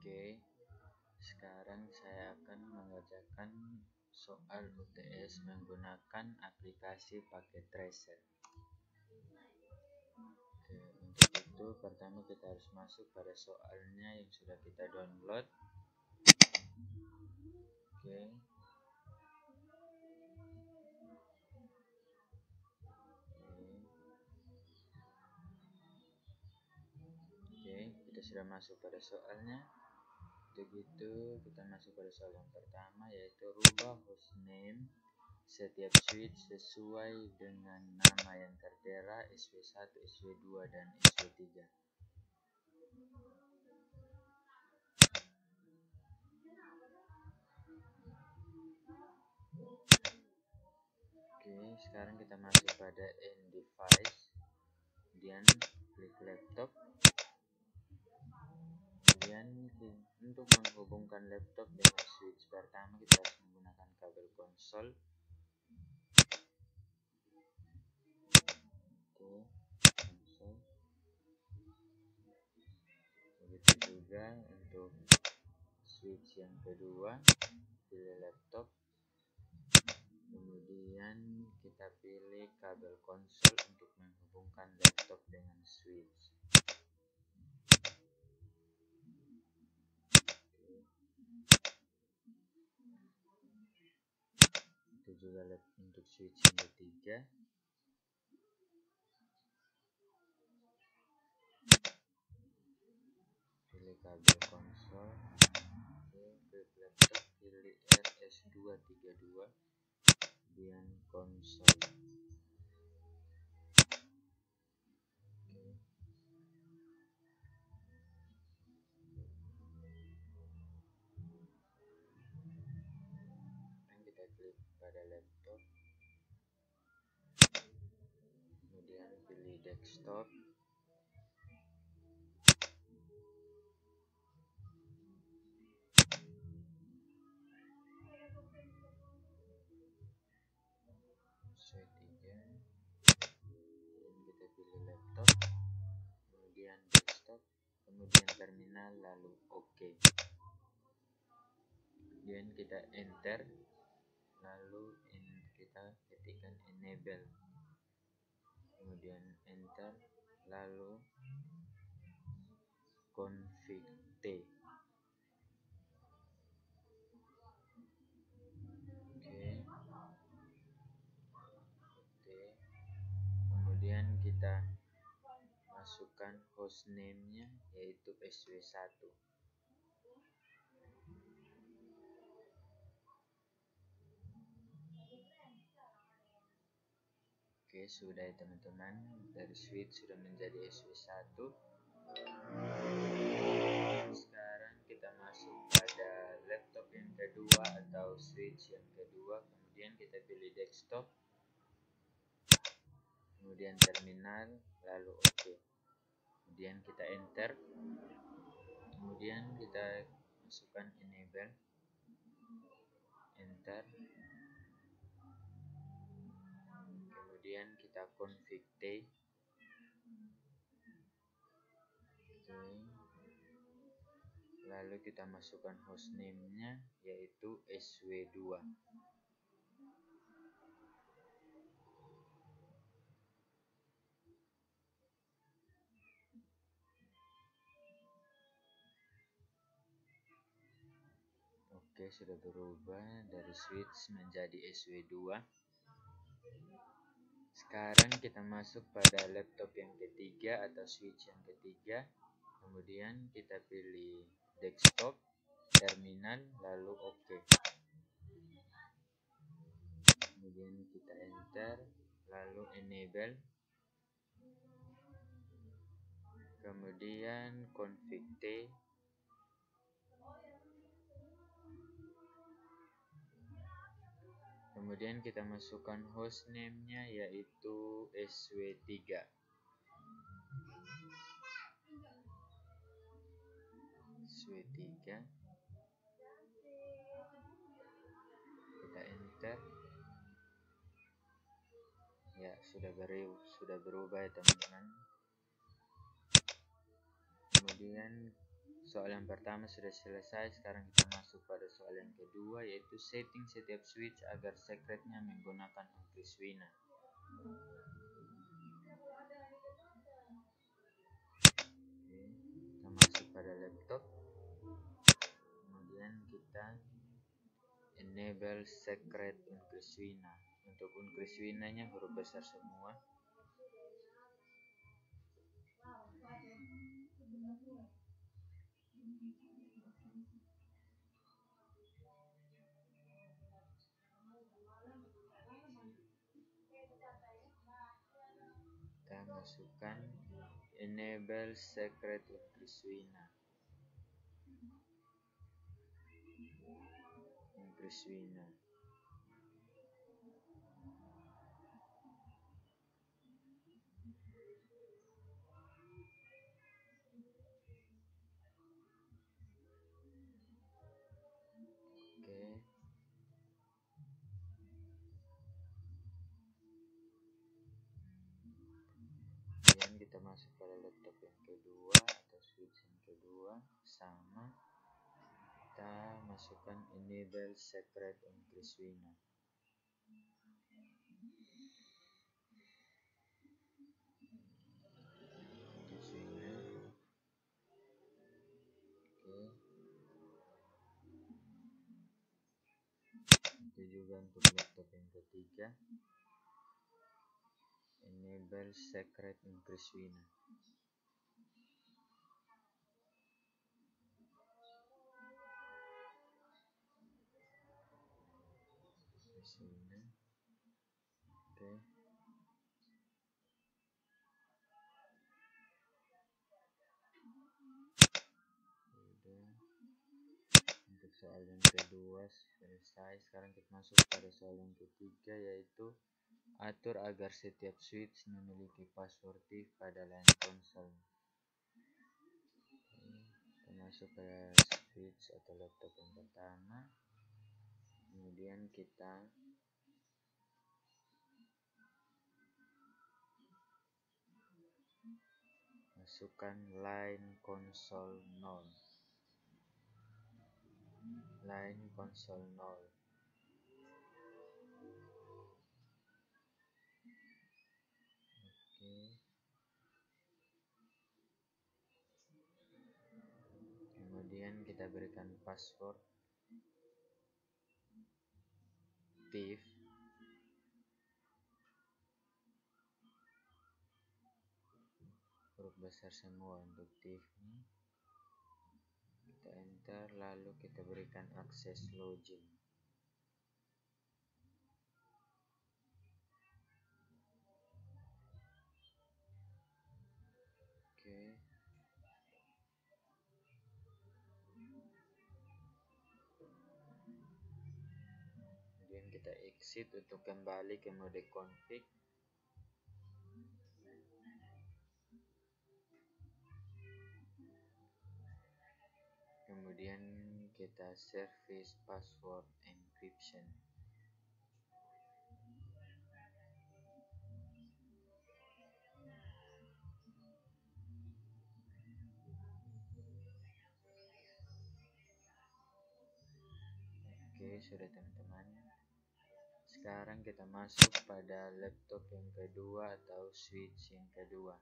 Oke, sekarang saya akan mengerjakan soal UTS menggunakan aplikasi paket tracer. Oke, untuk itu pertama kita harus masuk pada soalnya yang sudah kita download. Oke, kita sudah masuk pada soalnya. Begitu kita masuk pada soal yang pertama, yaitu rubah hostname setiap switch sesuai dengan nama yang tertera SW1, SW2, dan SW3. Oke, sekarang kita masuk pada end device, kemudian klik laptop. Kemudian untuk menghubungkan laptop dengan switch pertama kita harus menggunakan kabel konsol. Oke, konsol. Begitu juga untuk switch yang kedua, pilih laptop. Kemudian kita pilih kabel konsol untuk menghubungkan laptop dengan switch. Itu juga untuk switch yang ketiga. Pilih kabel konsol. Klik laptop, pilih RS232, kemudian konsol. Kita klik pada laptop, kemudian pilih desktop. SW3, kemudian kita pilih laptop, kemudian desktop, kemudian terminal, lalu OK. Kemudian kita enter, lalu kita ketikkan enable, kemudian enter, lalu config T. Kemudian kita masukkan hostname-nya, yaitu SW1. Oke, sudah ya teman-teman, dari switch sudah menjadi SW1. Sekarang kita masuk pada laptop yang kedua atau switch yang kedua. Kemudian kita pilih desktop, kemudian terminal, lalu OK. Kemudian kita enter, kemudian kita masukkan enable, enter, kemudian kita config T. Lalu kita masukkan hostname-nya, yaitu SW2. Oke, sudah berubah dari switch menjadi SW2. Sekarang kita masuk pada laptop yang ketiga atau switch yang ketiga. Kemudian kita pilih desktop, terminal, lalu OK. Kemudian kita enter, lalu enable, kemudian config T. Kemudian kita masukkan hostname-nya, yaitu SW3. SW3. Kita enter. Ya, sudah berubah ya teman-teman. Kemudian Soal yang pertama sudah selesai, sekarang kita masuk pada soal yang kedua, yaitu setting setiap switch agar secretnya menggunakan Uncris Wina. Kita masuk pada laptop, kemudian kita enable secret Uncris Wina. Untuk Uncris Wina-nya huruf besar semua. Kita masukkan enable secret Uncris Wina. Uncris Wina. Oke. Kemudian kita masuk pada laptop yang kedua atau switch yang kedua, sama kita masukkan enable secret Uncris Wina. Itu juga untuk laptop yang ketiga, enable secret Uncris Wina. Oke. Untuk soal yang kedua selesai, sekarang kita masuk pada soal yang ketiga, yaitu atur agar setiap switch memiliki password TIF pada line konsol. Kita masuk ke switch atau laptop yang pertama, kemudian kita masukkan line konsol 0. Line konsol 0. Oke. Kemudian kita berikan password TIF huruf besar semua untuk TIF-nya. Kita enter, lalu kita berikan akses login. Oke. Kemudian kita exit untuk kembali ke mode config. Kemudian kita service password encryption. Oke, sudah teman-teman. Sekarang kita masuk pada laptop yang kedua atau switch yang kedua.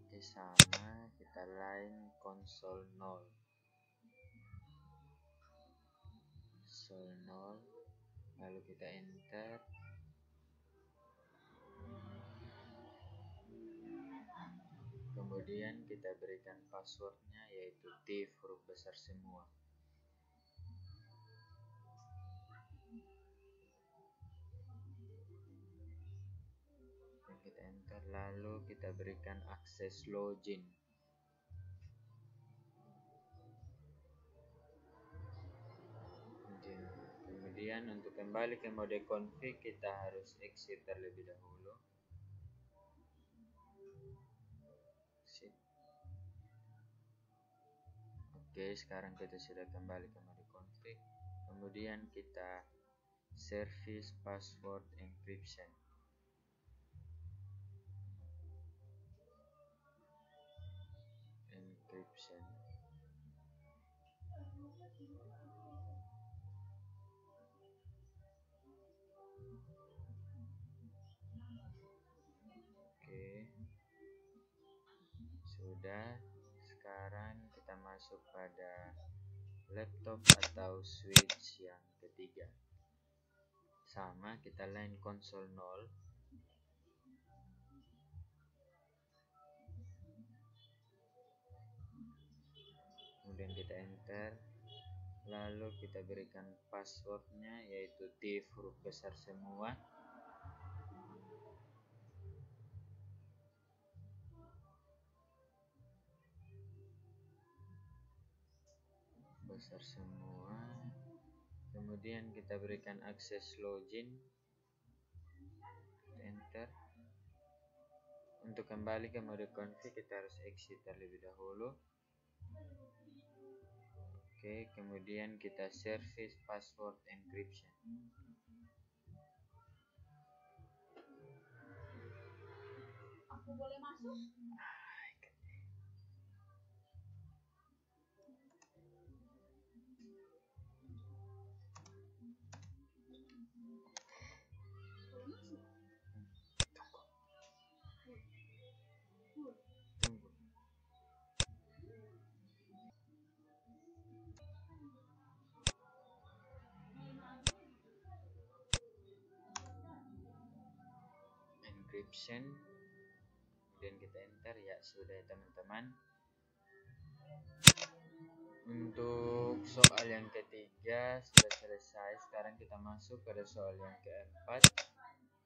Oke, sama, kita line konsol 0. Konsol 0. Lalu kita enter. Kemudian kita berikan passwordnya, yaitu TIF huruf besar semua. Dan kita enter, lalu kita berikan akses login. Kemudian untuk kembali ke mode config kita harus exit terlebih dahulu. Exit. Oke, sekarang kita sudah kembali ke mode config. Kemudian kita service password encryption. encryption. Oke, sudah. Sekarang kita masuk pada laptop atau switch yang ketiga. Sama, kita line konsol 0. Kemudian kita enter. Lalu kita berikan passwordnya, yaitu TIF huruf besar semua. Besar semua. Kemudian kita berikan akses login. Enter. Untuk kembali ke mode config kita harus exit terlebih dahulu. Oke, kemudian kita service password encryption. Aku boleh masuk? Tunggu. Encryption. Kemudian kita enter. Ya, sudah teman-teman. Untuk soal yang ketiga sudah selesai. Sekarang kita masuk pada soal yang keempat,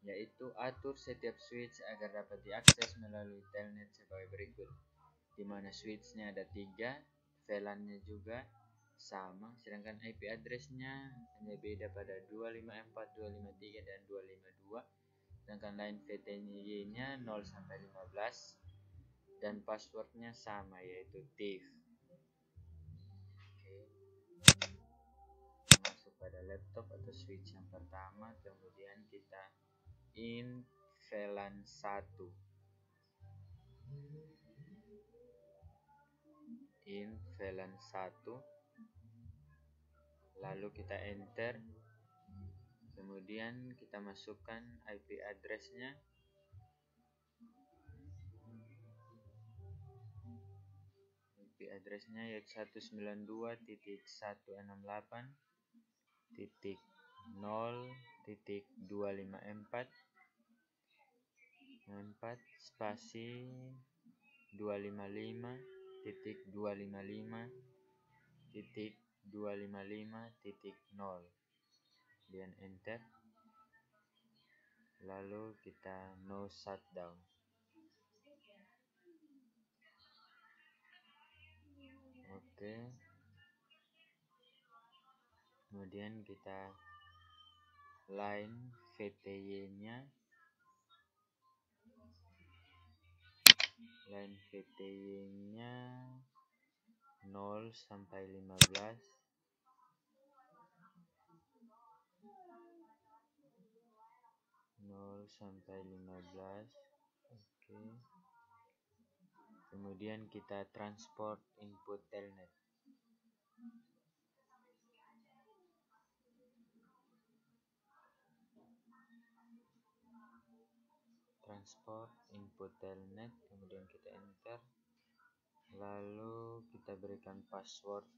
yaitu atur setiap switch agar dapat diakses melalui telnet sebagai berikut. Di mana switchnya ada 3, VLAN-nya juga sama, sedangkan IP address-nya hanya beda pada 254, 253 dan 252. Sedangkan line VTY-nya 0 sampai 15 dan passwordnya sama, yaitu TIF. Masuk pada laptop atau switch yang pertama, kemudian kita in VLAN 1. In VLAN 1. Lalu kita enter. Kemudian kita masukkan IP address-nya. IP address-nya yaitu 192.168.0.254 spasi 255.255.255.0. Kemudian enter. Lalu kita no shutdown. Oke. Kemudian kita line VTY-nya. Line VTY-nya 0 sampai 15. 0 sampai 15. Oke. Kemudian kita transport input telnet. Transport input telnet, kemudian kita enter. Lalu kita berikan password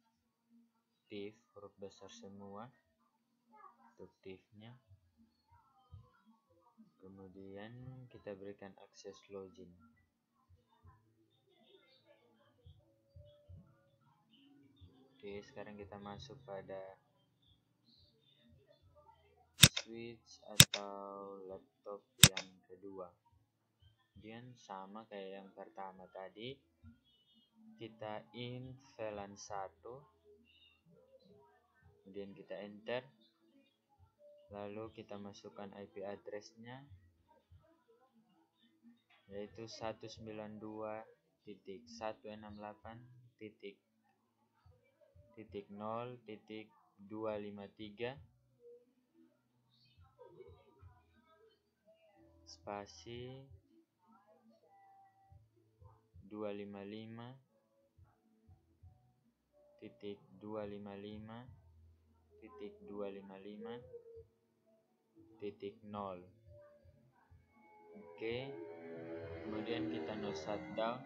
TIF huruf besar semua untuk TIF-nya. Kemudian kita berikan akses login. Oke, sekarang kita masuk pada switch atau laptop yang kedua. Kemudian sama kayak yang pertama tadi, kita in VLAN 1. Kemudian kita enter. Lalu kita masukkan IP address-nya, yaitu 192.168.0.253 spasi 255 titik 255 titik 255 titik 0. Oke, kemudian kita no shutdown.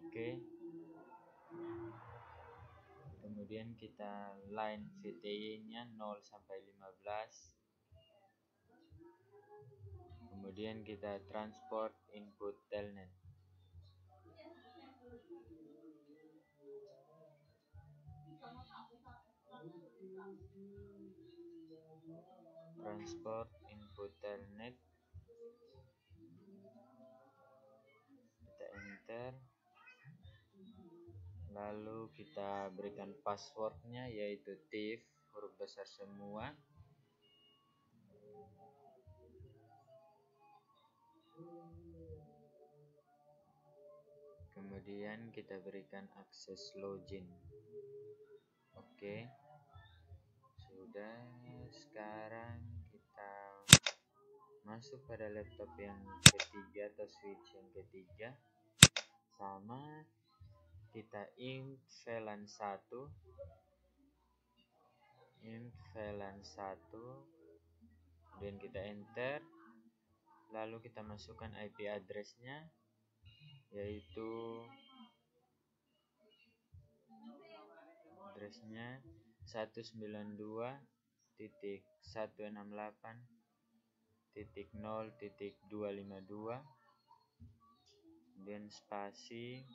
Oke, kemudian kita line VTY nya 0 sampai 15. Kemudian kita transport input telnet. Transport input telnet. Kita enter. Lalu kita berikan passwordnya, yaitu TIF huruf besar semua. Kemudian kita berikan akses login. Oke, sudah. Sekarang kita masuk pada laptop yang ketiga atau switch yang ketiga. Sama, kita int VLAN 1, kemudian kita enter. Lalu kita masukkan IP address-nya, yaitu address-nya 192.168.0.252, kemudian spasi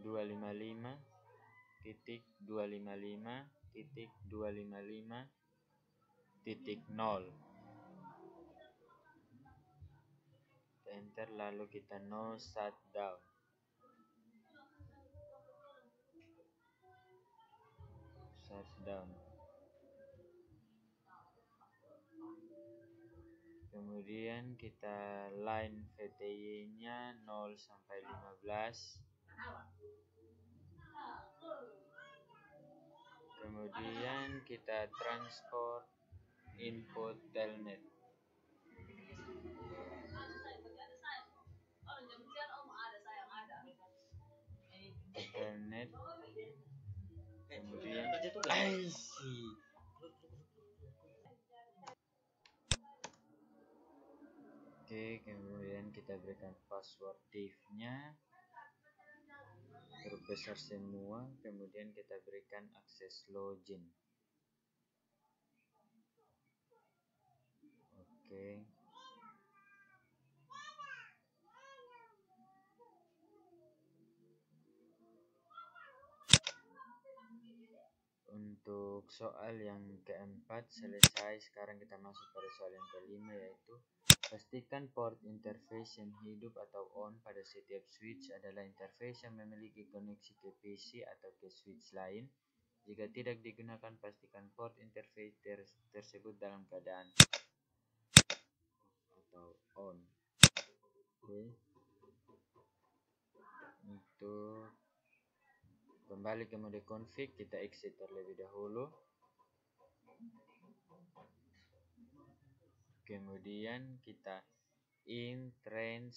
255.255.255.0. Enter, lalu kita no shutdown. Kemudian kita line VTY nya 0 sampai 15. Kemudian kita transport input telnet. Telnet. Kemudian Oke, kemudian kita berikan password TIF-nya huruf besar semua. Kemudian kita berikan akses login. Oke. Untuk soal yang keempat selesai. Sekarang kita masuk pada soal yang kelima, yaitu pastikan port interface yang hidup atau on pada setiap switch adalah interface yang memiliki koneksi ke PC atau ke switch lain. Jika tidak digunakan, pastikan port interface tersebut dalam keadaan atau on. Oke. Untuk kembali ke mode config, kita exit terlebih dahulu. Kemudian kita int range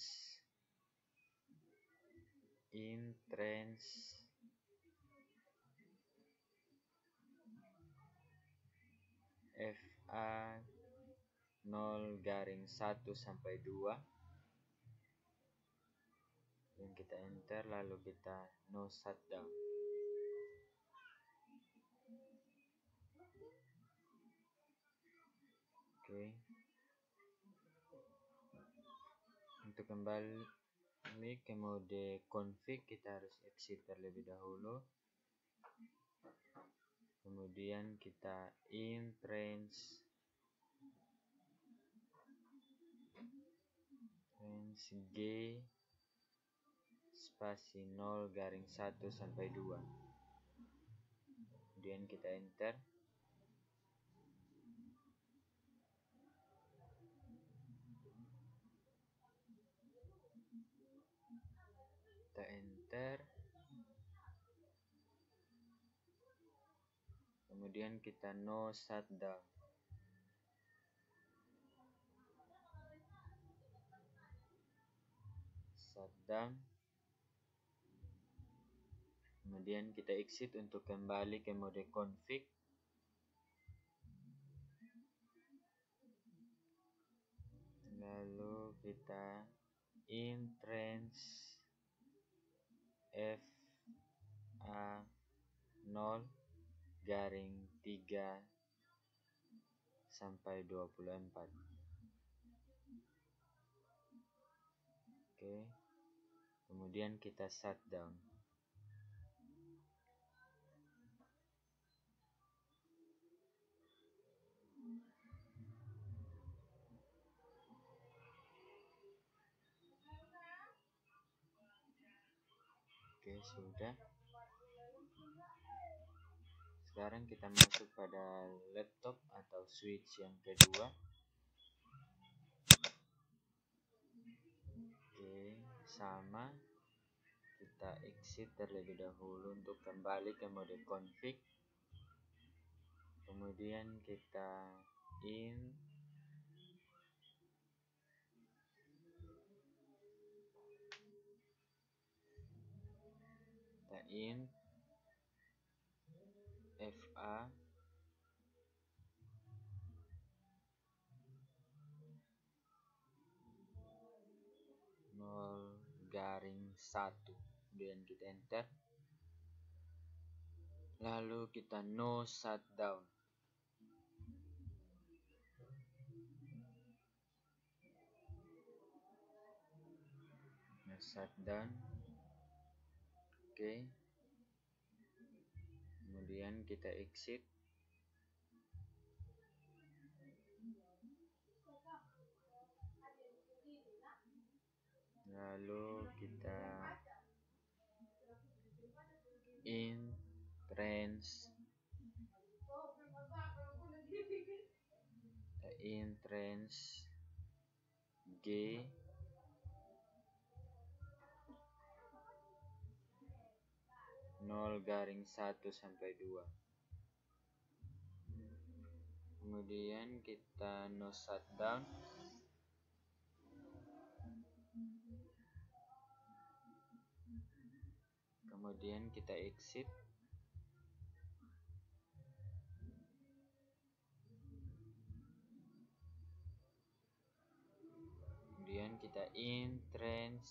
FA 0-1 sampai 2. Dan kita enter, lalu kita no shutdown. Oke. Untuk kembali ke mode config, kita harus exit terlebih dahulu. Kemudian kita int range G spasi 0-1 sampai 2. Kemudian kita enter. Kita enter. Kemudian kita no shutdown. shutdown, kemudian kita exit untuk kembali ke mode config, lalu kita intrans FA0 garing 3 sampai 24. Oke, kemudian kita shutdown. Oke, sudah. Sekarang kita masuk pada laptop atau switch yang kedua. Oke, sama. Kita exit terlebih dahulu untuk kembali ke mode config. Kemudian kita in FA 0-1, kemudian kita enter, lalu kita no shutdown. No shutdown. Oke, kemudian kita exit, lalu kita intrans G 0-1 sampai 2. Kemudian kita no shutdown. Kemudian kita exit. Kemudian kita intrans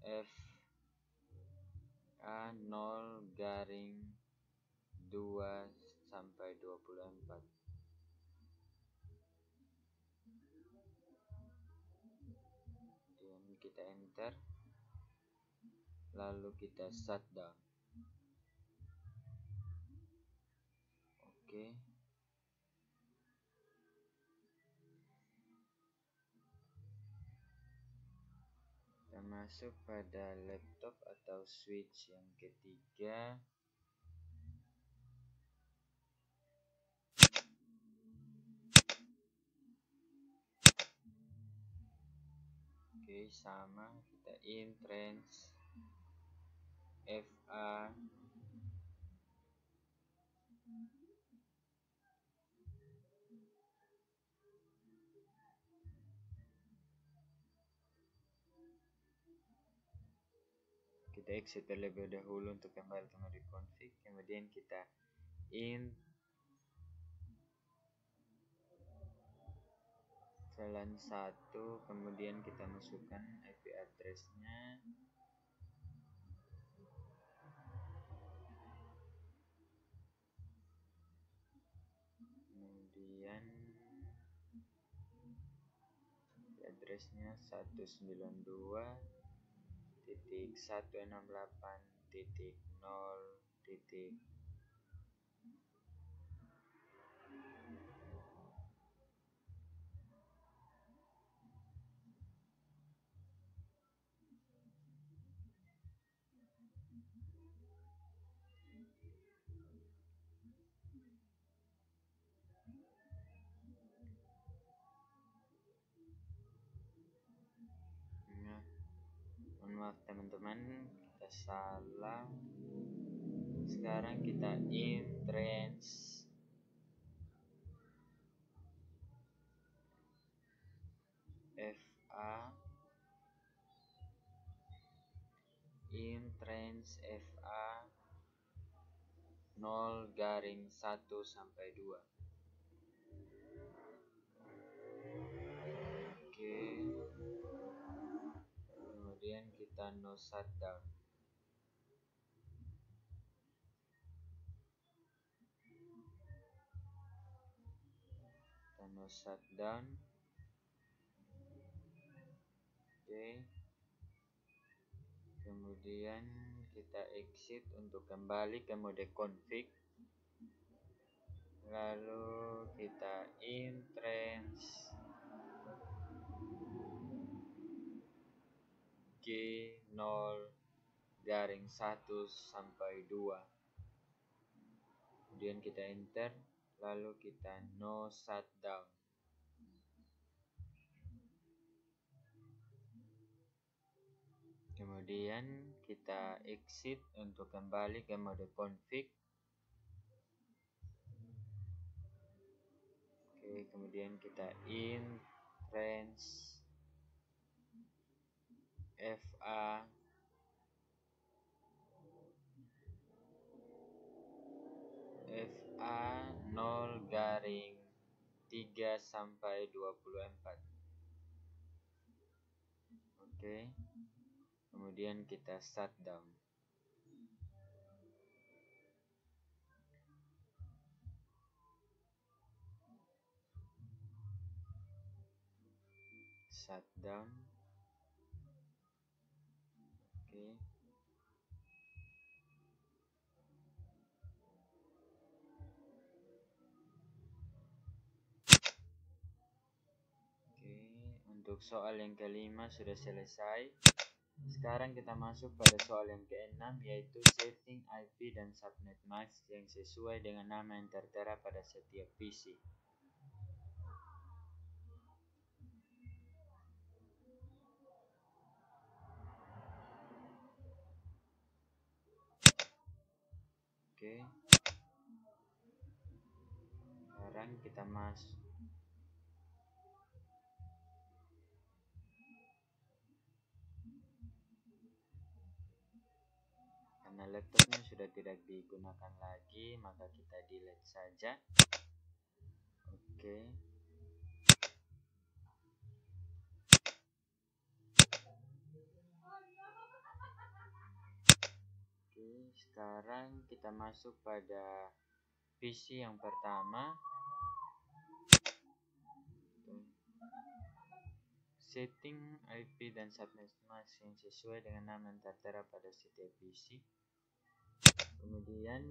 FA0-2 sampai 24. Kemudian kita enter, lalu kita shutdown. Oke, kita masuk pada laptop atau switch yang ketiga. Oke, sama, kita intrans FA kita exit terlebih dahulu untuk kembali ke mode config. Kemudian kita VLAN 1, kemudian kita masukkan IP address-nya. Kemudian IP address-nya 192.168.0. Nah, mohon maaf teman-teman, kita salah. Sekarang kita intrans FA int range FA 0-1 sampai 2. Oke. Kemudian kita no shutdown. Kita no shutdown. Oke. Kemudian kita exit untuk kembali ke mode config. Lalu kita int range G0-1 sampai 2. Kemudian kita enter, lalu kita no shutdown. Kemudian kita exit untuk kembali ke mode config. Oke, kemudian kita int range FA 0-3 sampai 24. Oke. Kemudian kita shutdown. Shutdown. Oke. Untuk soal yang kelima sudah selesai. Sekarang kita masuk pada soal yang keenam, yaitu setting IP dan subnet mask yang sesuai dengan nama yang tertera pada setiap PC. Oke. Sekarang kita masuk. Karena laptopnya sudah tidak digunakan lagi, maka kita delete saja. Oke. Oke, sekarang kita masuk pada PC yang pertama. Setting IP dan subnet mask yang sesuai dengan nama yang tertera pada setiap PC. Kemudian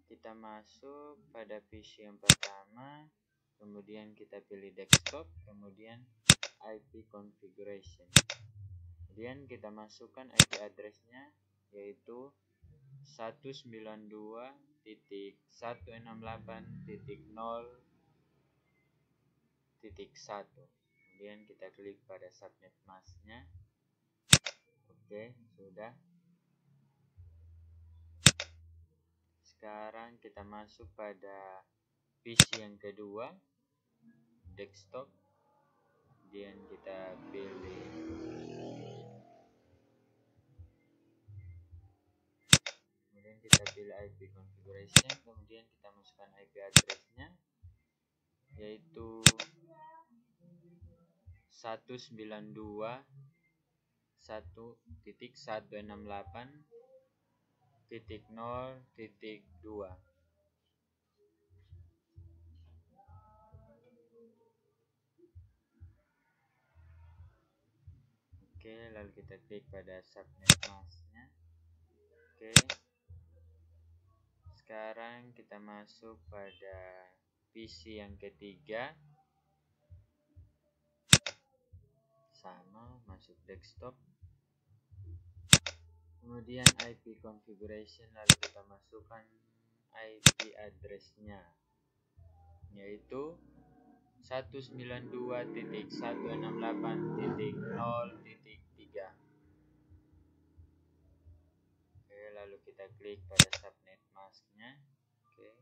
kita masuk pada PC yang pertama, kemudian kita pilih desktop, kemudian IP configuration. Kemudian kita masukkan IP address-nya, yaitu 192.168.0.1. Kemudian kita klik pada subnet mask-nya. Oke, sudah. Sekarang kita masuk pada PC yang kedua, desktop. Kemudian kita pilih IP configuration, kemudian kita masukkan IP address-nya, yaitu 192.168.0.2. Oke, lalu kita klik pada subnet mask-nya. Oke. Sekarang kita masuk pada PC yang ketiga. Sama, masuk desktop. Kemudian IP configuration, lalu kita masukkan IP address-nya, yaitu 192.168.0.3. Oke, lalu kita klik pada subnet mask-nya. Oke.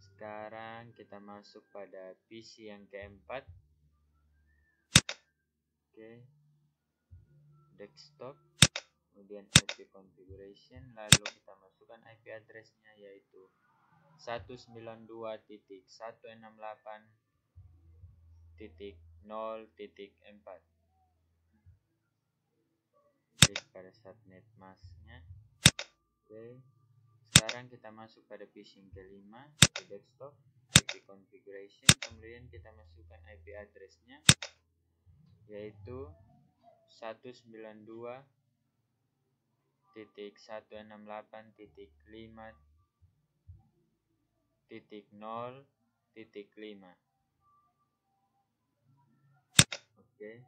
Sekarang kita masuk pada PC yang keempat. Oke. desktop, kemudian IP configuration, lalu kita masukkan IP address-nya yaitu 192.168.0.4. Klik pada subnet mask-nya. Oke. Sekarang kita masuk pada phishing kelima, yaitu desktop, IP configuration, kemudian kita masukkan IP address-nya yaitu 192.168.5.0.5. Oke.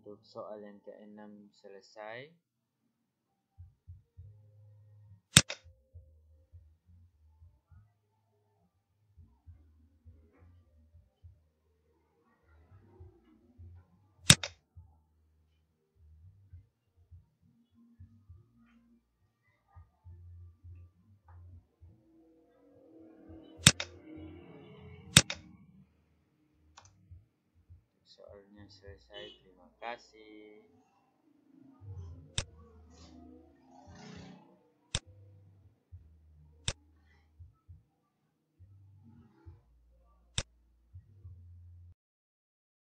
Untuk soal yang ke-6 selesai. Soalnya selesai. Terima kasih.